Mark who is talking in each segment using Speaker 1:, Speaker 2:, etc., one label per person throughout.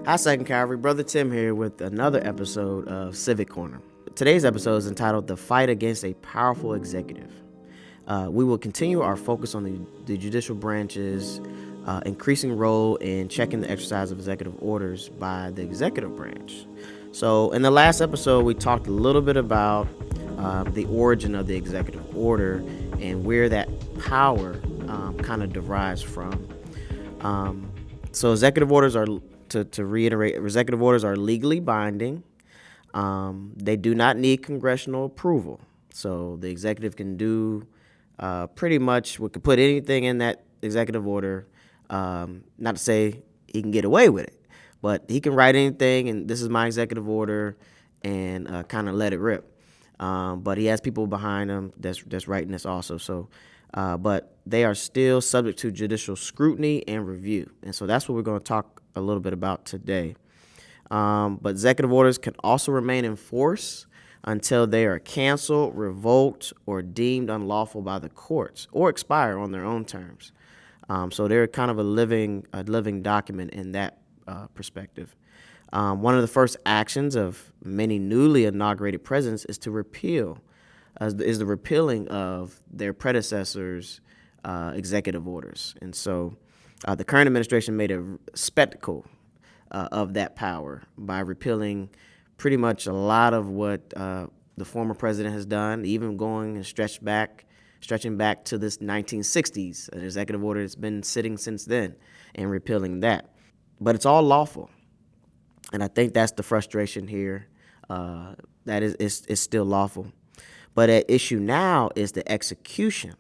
Speaker 1: Hi, Second Calvary. Brother Tim here with another episode of Civic Corner. Today's episode is entitled The Fight Against a Powerful Executive. We will continue our focus on the judicial branch's increasing role in checking the exercise of executive orders by the executive branch. So, in the last episode, we talked a little bit about the origin of the executive order and where that power kind of derives from. So, executive orders are, to reiterate, executive orders are legally binding. They do not need congressional approval. So, the executive can do pretty much, we could put anything in that executive order. Not to say he can get away with it, but he can write anything, and this is my executive order, and kind of let it rip. But he has people behind him that's writing this also. So, but they are still subject to judicial scrutiny and review, and so that's what we're going to talk a little bit about today. But executive orders can also remain in force until they are canceled, revoked, or deemed unlawful by the courts, or expire on their own terms. So they're kind of a living document in that perspective. One of the first actions of many newly inaugurated presidents is the repealing of their predecessors' executive orders. And so the current administration made a spectacle of that power by repealing pretty much a lot of what the former president has done, even going and stretching back to this 1960s, an executive order that's been sitting since then, and repealing that. But it's all lawful. And I think that's the frustration here, that it's still lawful. But at issue now is the execution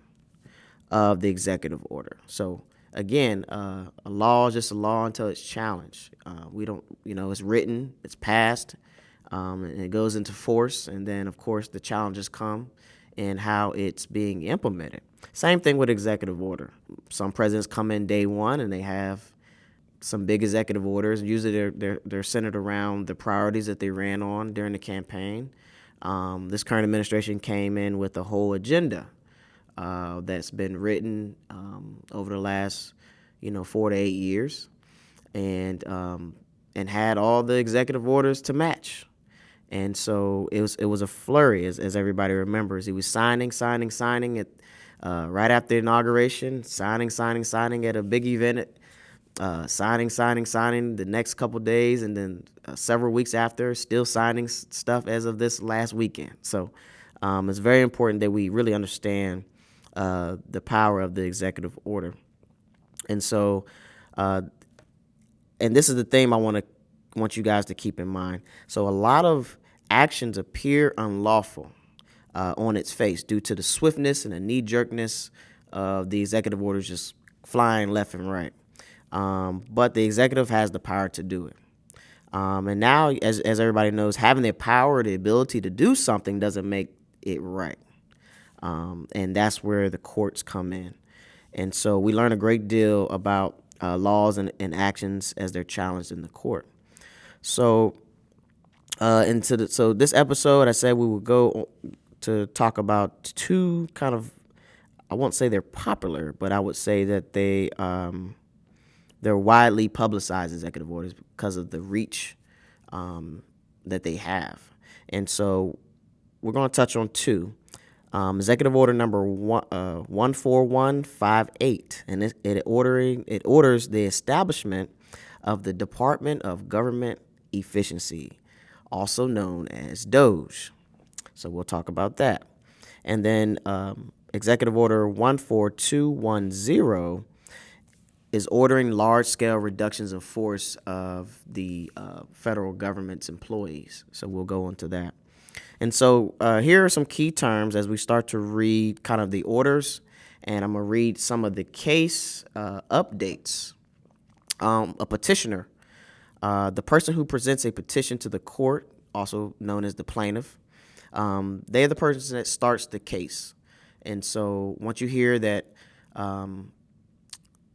Speaker 1: of the executive order. So again, a law is just a law until it's challenged. We don't, it's written, it's passed, and it goes into force. And then, of course, the challenges come in how it's being implemented. Same thing with executive order. Some presidents come in day one and they have some big executive orders. Usually they're centered around the priorities that they ran on during the campaign. This current administration came in with a whole agenda that's been written over the last 4 to 8 years, and had all the executive orders to match. And so it was a flurry, as everybody remembers. He was signing at right after the inauguration, signing at a big event, signing the next couple days, and then several weeks after, still signing stuff as of this last weekend. So it's very important that we really understand the power of the executive order. And so, and this is the theme I want you guys to keep in mind. So a lot of actions appear unlawful on its face due to the swiftness and the knee-jerkness of the executive orders just flying left and right. But the executive has the power to do it. And now, as everybody knows, having the power, the ability to do something doesn't make it right. And that's where the courts come in. And so we learn a great deal about laws and actions as they're challenged in the court. So so this episode, I said we would go to talk about two kind of, I won't say they're popular, but I would say that they're widely publicized executive orders because of the reach that they have. And so we're going to touch on two. Executive Order number 14158, and it orders the establishment of the Department of Government Efficiency, also known as DOGE. So we'll talk about that. And then Executive Order 14210 is ordering large-scale reductions of force of the federal government's employees. So we'll go into that. And so here are some key terms as we start to read kind of the orders, and I'm going to read some of the case updates. A petitioner, the person who presents a petition to the court, also known as the plaintiff, they're the person that starts the case. And so once you hear that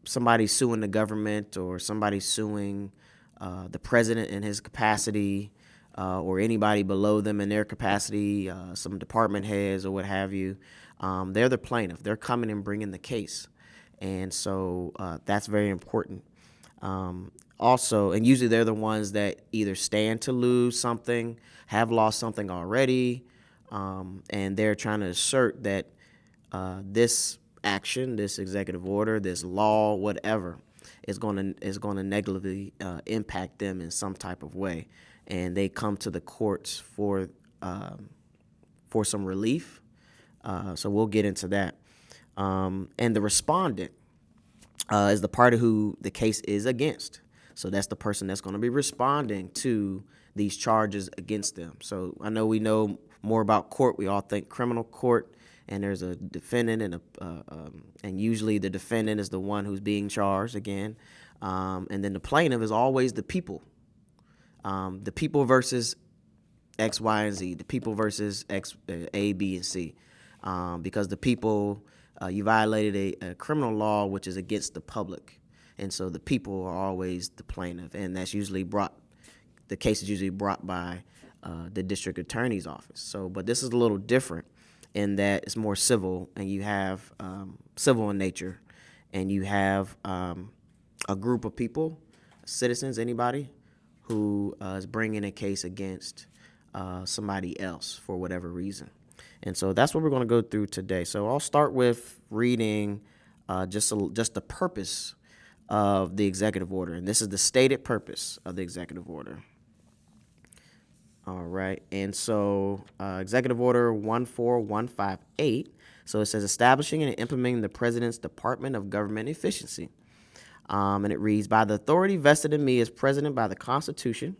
Speaker 1: somebody's suing the government or somebody's suing the president in his capacity, or anybody below them in their capacity, some department heads or what have you, they're the plaintiff. They're coming and bringing the case. And so that's very important. Also, and usually they're the ones that either stand to lose something, have lost something already, and they're trying to assert that this action, this executive order, this law, whatever, is going to negatively impact them in some type of way, and they come to the courts for some relief. So we'll get into that. And the respondent is the party who the case is against. So that's the person that's going to be responding to these charges against them. So I know we know more about court. We all think criminal court, and there's a defendant and usually the defendant is the one who's being charged again. And then the plaintiff is always the people. The people versus X, Y, and Z. The people versus X, A, B, and C. Because the people, you violated a criminal law which is against the public, and so the people are always the plaintiff, and that's usually the case is usually brought by the district attorney's office. So, but this is a little different in that it's more civil, and you have civil in nature, and you have a group of people, citizens, anybody who is bringing a case against somebody else for whatever reason. And so that's what we're going to go through today. So I'll start with reading just the purpose of the executive order. And this is the stated purpose of the executive order. All right. And so Executive Order 14158. So it says establishing and implementing the President's Department of Government Efficiency. And it reads, by the authority vested in me as President by the Constitution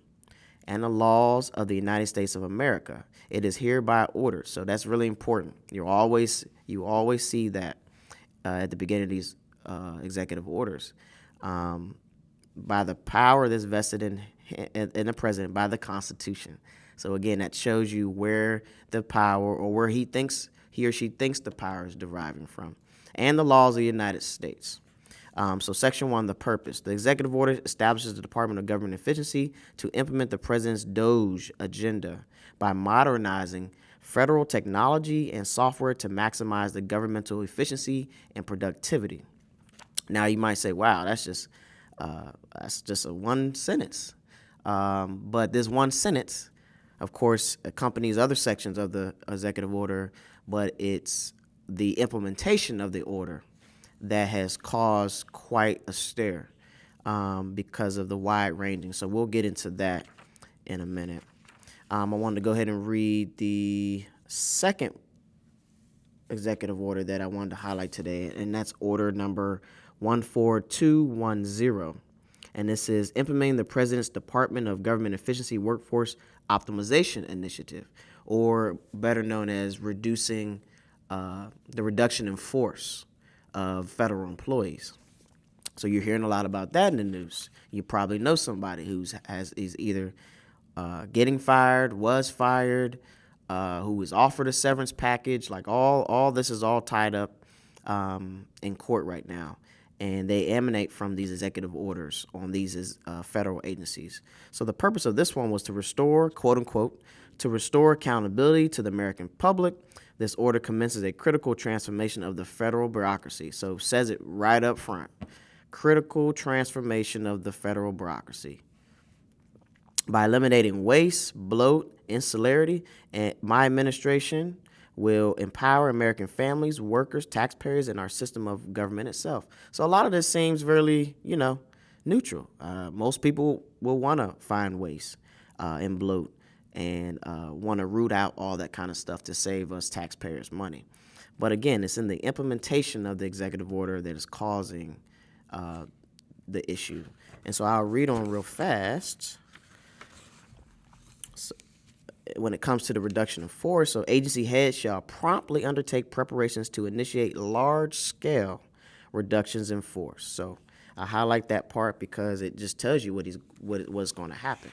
Speaker 1: and the laws of the United States of America, it is hereby ordered. So that's really important. You always see that at the beginning of these executive orders. By the power that's vested in the president by the Constitution. So again, that shows you where the power, or where he or she thinks the power is deriving from, and the laws of the United States. So Section 1, the purpose. The executive order establishes the Department of Government Efficiency to implement the president's DOGE agenda by modernizing federal technology and software to maximize the governmental efficiency and productivity. Now you might say, wow, that's just a one sentence. But this one sentence, of course, accompanies other sections of the executive order, but it's the implementation of the order that has caused quite a stir because of the wide ranging. So we'll get into that in a minute. I wanted to go ahead and read the second executive order that I wanted to highlight today, and that's order number 14210. And this is implementing the President's Department of Government Efficiency Workforce Optimization Initiative, or better known as reducing the reduction in force of federal employees. So you're hearing a lot about that in the news. You probably know somebody is either getting fired, was fired, who was offered a severance package. Like all this is all tied up in court right now, and they emanate from these executive orders on these federal agencies. So the purpose of this one was to restore, quote unquote, to restore accountability to the American public. This order commences a critical transformation of the federal bureaucracy. So says it right up front. Critical transformation of the federal bureaucracy. By eliminating waste, bloat, insularity, and my administration will empower American families, workers, taxpayers, and our system of government itself. So a lot of this seems really, neutral. Most people will want to find waste and bloat and want to root out all that kind of stuff to save us taxpayers money. But again, it's in the implementation of the executive order that is causing the issue. And so I'll read on real fast. So, when it comes to the reduction of force, so agency heads shall promptly undertake preparations to initiate large-scale reductions in force. So I highlight that part because it just tells you what's going to happen.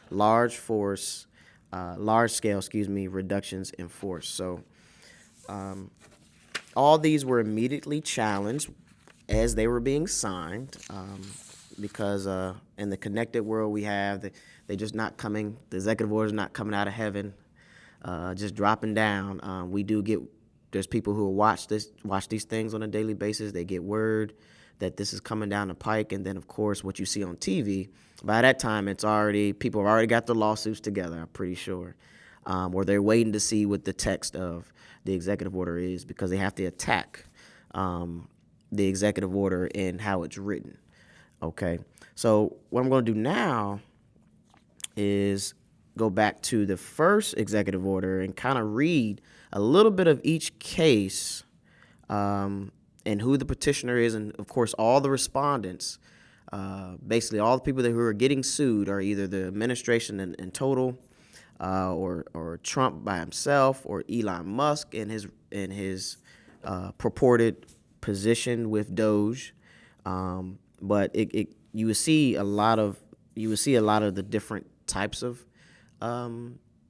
Speaker 1: Large-scale reductions in force. So all these were immediately challenged as they were being signed because in the connected world we have, they're just not coming, the executive order is not coming out of heaven, just dropping down. There's people who watch these things on a daily basis. They get word that this is coming down the pike. And then, of course, what you see on TV, by that time, people have already got the lawsuits together, I'm pretty sure. Or they're waiting to see what the text of the executive order is, because they have to attack the executive order and how it's written. Okay, so what I'm going to do now is go back to the first executive order and kind of read a little bit of each case, and who the petitioner is, and of course all the respondents. Basically, all the people who are getting sued are either the administration in total, or Trump by himself, or Elon Musk in his purported position with Doge. But you would see a lot of the different types of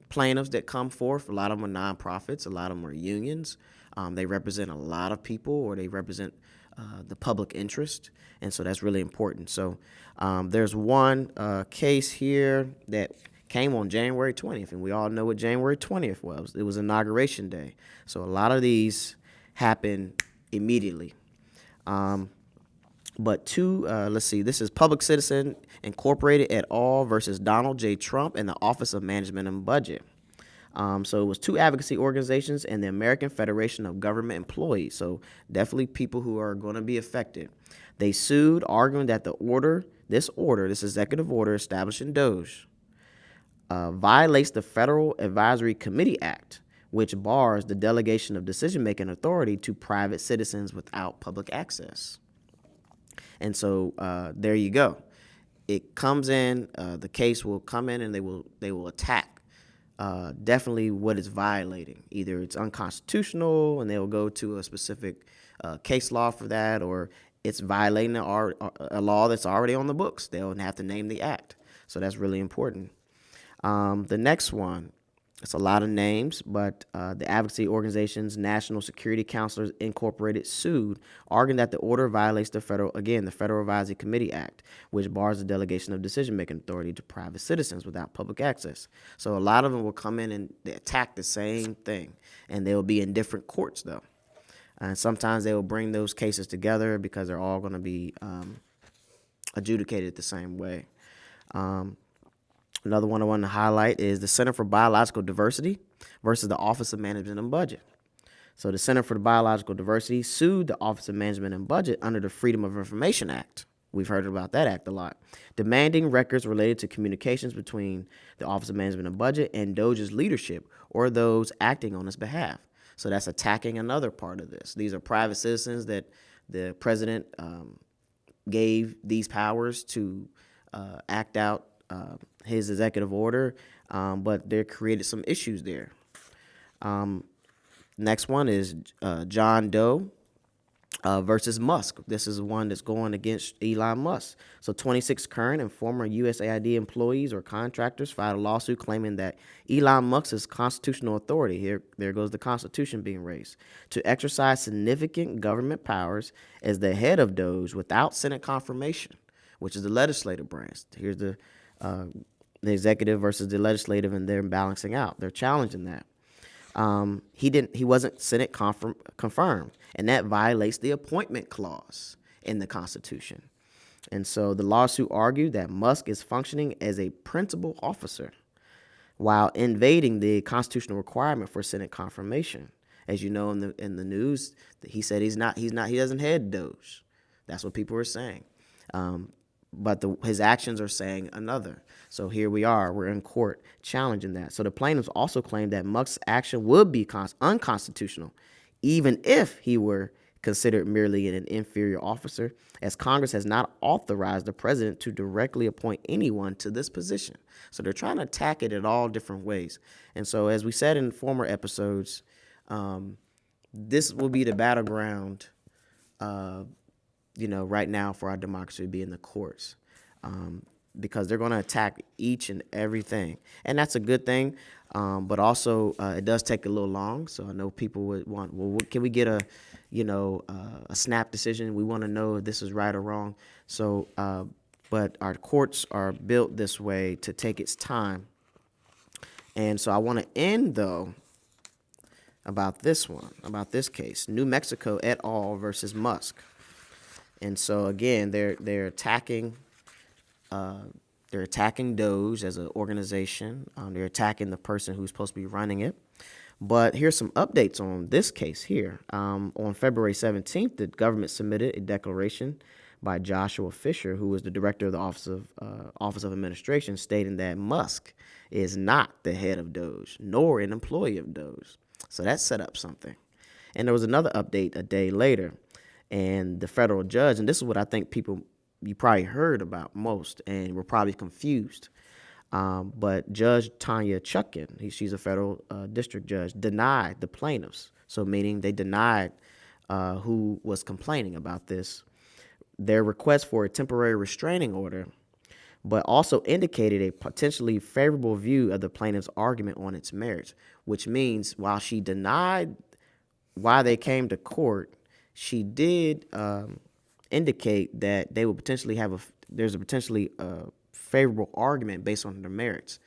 Speaker 1: plaintiffs that come forth. A lot of them are nonprofits. A lot of them are unions. They represent a lot of people, or they represent the public interest, and so that's really important. So there's one case here that came on January 20th, and we all know what January 20th was. It was Inauguration Day. So a lot of these happen immediately. But let's see, this is Public Citizen Incorporated et al. Versus Donald J. Trump and the Office of Management and Budget. So it was two advocacy organizations and the American Federation of Government Employees. So definitely people who are going to be affected. They sued, arguing that this executive order establishing Doge, violates the Federal Advisory Committee Act, which bars the delegation of decision-making authority to private citizens without public access. And so there you go. It comes in. The case will come in, and they will attack definitely what it's violating. Either it's unconstitutional, and they'll go to a specific case law for that, or it's violating a law that's already on the books. They'll have to name the act. So that's really important. The next one, it's a lot of names, but the advocacy organization's National Security Counselors Incorporated sued, arguing that the order violates the Federal Advisory Committee Act, which bars the delegation of decision-making authority to private citizens without public access. So a lot of them will come in and they attack the same thing, and they'll be in different courts, though. And sometimes they will bring those cases together because they're all going to be adjudicated the same way. Another one I want to highlight is the Center for Biological Diversity versus the Office of Management and Budget. So the Center for Biological Diversity sued the Office of Management and Budget under the Freedom of Information Act. We've heard about that act a lot, demanding records related to communications between the Office of Management and Budget and Doge's leadership or those acting on its behalf. So that's attacking another part of this. These are private citizens that the president gave these powers to act out his executive order, but there created some issues there. Next one is John Doe versus Musk. This is one that's going against Elon Musk. So 26 current and former USAID employees or contractors filed a lawsuit claiming that Elon Musk's constitutional authority, there goes the Constitution being raised, to exercise significant government powers as the head of Doge without Senate confirmation, which is the legislative branch. Here's the executive versus the legislative, and they're balancing out. They're challenging that. He wasn't Senate confirmed, and that violates the appointment clause in the Constitution. And so the lawsuit argued that Musk is functioning as a principal officer while invading the constitutional requirement for Senate confirmation. As you know, in the news, he said he doesn't head Doge. That's what people are saying. But his actions are saying another. So here we are. We're in court challenging that. So the plaintiffs also claimed that Musk's action would be unconstitutional, even if he were considered merely an inferior officer, as Congress has not authorized the president to directly appoint anyone to this position. So they're trying to attack it in all different ways. And so, as we said in former episodes, this will be the battleground right now for our democracy to be in the courts, because they're going to attack each and everything. And that's a good thing, but also it does take a little long. So I know people would want, well, can we get a snap decision? We want to know if this is right or wrong. So, but our courts are built this way to take its time. And so I want to end, though, about this case, New Mexico et al. Versus Musk. And so again, they're attacking they're attacking Doge as an organization. They're attacking the person who's supposed to be running it. But here's some updates on this case here. On February 17th, the government submitted a declaration by Joshua Fisher, who is the director of the Office of Administration, stating that Musk is not the head of Doge, nor an employee of Doge. So that set up something. And there was another update a day later, and the federal judge, and this is what I think you probably heard about most, and were probably confused. But Judge Tanya Chutkin, she's a federal district judge, denied the plaintiffs. So meaning they denied who was complaining about this, their request for a temporary restraining order, but also indicated a potentially favorable view of the plaintiff's argument on its merits, which means while she denied why they came to court, she did indicate that they would potentially there's a potentially favorable argument based on their merits.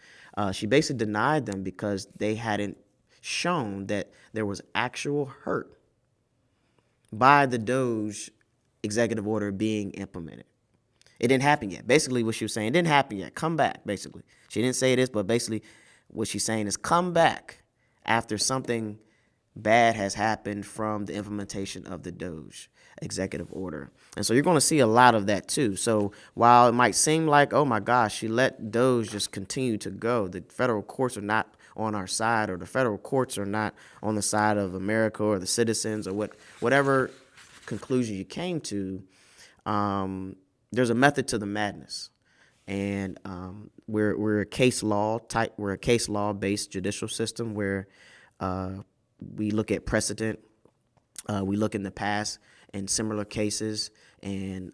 Speaker 1: She basically denied them because they hadn't shown that there was actual hurt by the Doge executive order being implemented. It didn't happen yet. Basically what she was saying, it didn't happen yet. Come back, basically. She didn't say this, but basically what she's saying is come back after something bad has happened from the implementation of the Doge executive order. And so you're going to see a lot of that too. So while it might seem like, oh my gosh, she let Doge just continue to go, the federal courts are not on our side, or the federal courts are not on the side of America or the citizens, or whatever conclusion you came to, there's a method to the madness. And we're a case law based judicial system where we look at precedent, we look in the past in similar cases, and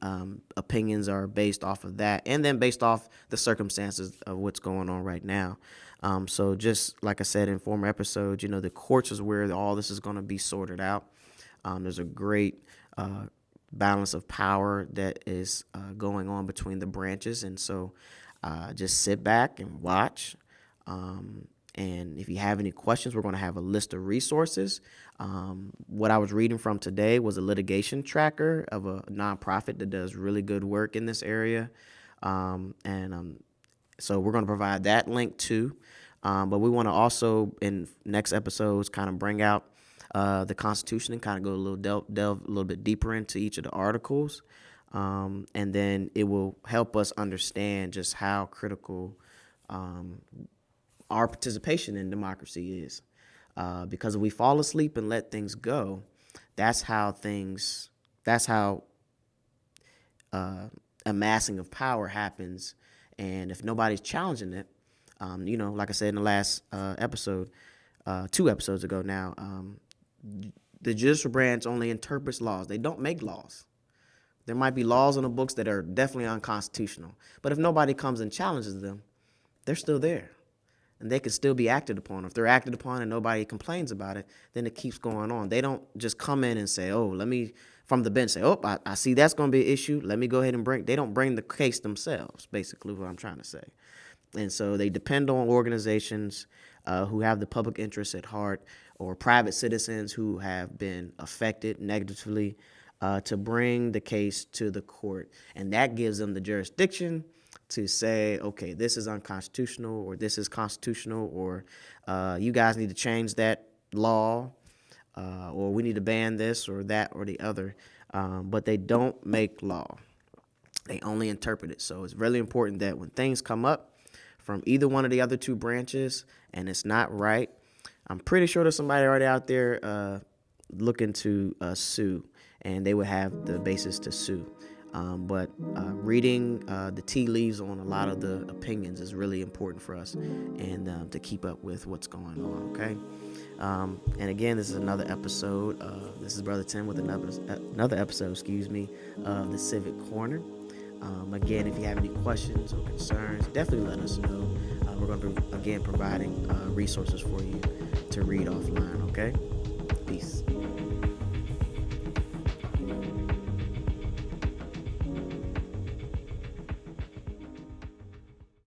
Speaker 1: opinions are based off of that, and then based off the circumstances of what's going on right now. So just like I said in former episodes, the courts is where all this is going to be sorted out. There's a great balance of power that is going on between the branches, and so just sit back and watch. And if you have any questions, we're going to have a list of resources. What I was reading from today was a litigation tracker of a nonprofit that does really good work in this area. So we're going to provide that link too. But we want to also, in next episodes, kind of bring out the Constitution and kind of go delve a little bit deeper into each of the articles. And then it will help us understand just how critical our participation in democracy is. Because if we fall asleep and let things go, that's how amassing of power happens. And if nobody's challenging it, like I said in the last episode, 2 episodes ago now, the judicial branch only interprets laws. They don't make laws. There might be laws on the books that are definitely unconstitutional. But if nobody comes and challenges them, they're still there. And they can still be acted upon. If they're acted upon and nobody complains about it, then it keeps going on. They don't just come in and say, from the bench say, I see that's going to be an issue. Let me go ahead and they don't bring the case themselves, basically what I'm trying to say. And so they depend on organizations who have the public interest at heart, or private citizens who have been affected negatively to bring the case to the court. And that gives them the jurisdiction to say, okay, this is unconstitutional, or this is constitutional, or you guys need to change that law, or we need to ban this or that or the other. But they don't make law. They only interpret it. So it's really important that when things come up from either one of the other 2 branches and it's not right, I'm pretty sure there's somebody already out there looking to sue, and they would have the basis to sue. But reading the tea leaves on a lot of the opinions is really important for us, and to keep up with what's going on, okay? And again, this is another episode. This is Brother Tim with another episode, of the Civic Corner. Again, if you have any questions or concerns, definitely let us know. We're going to be, again, providing resources for you to read offline, okay? Peace.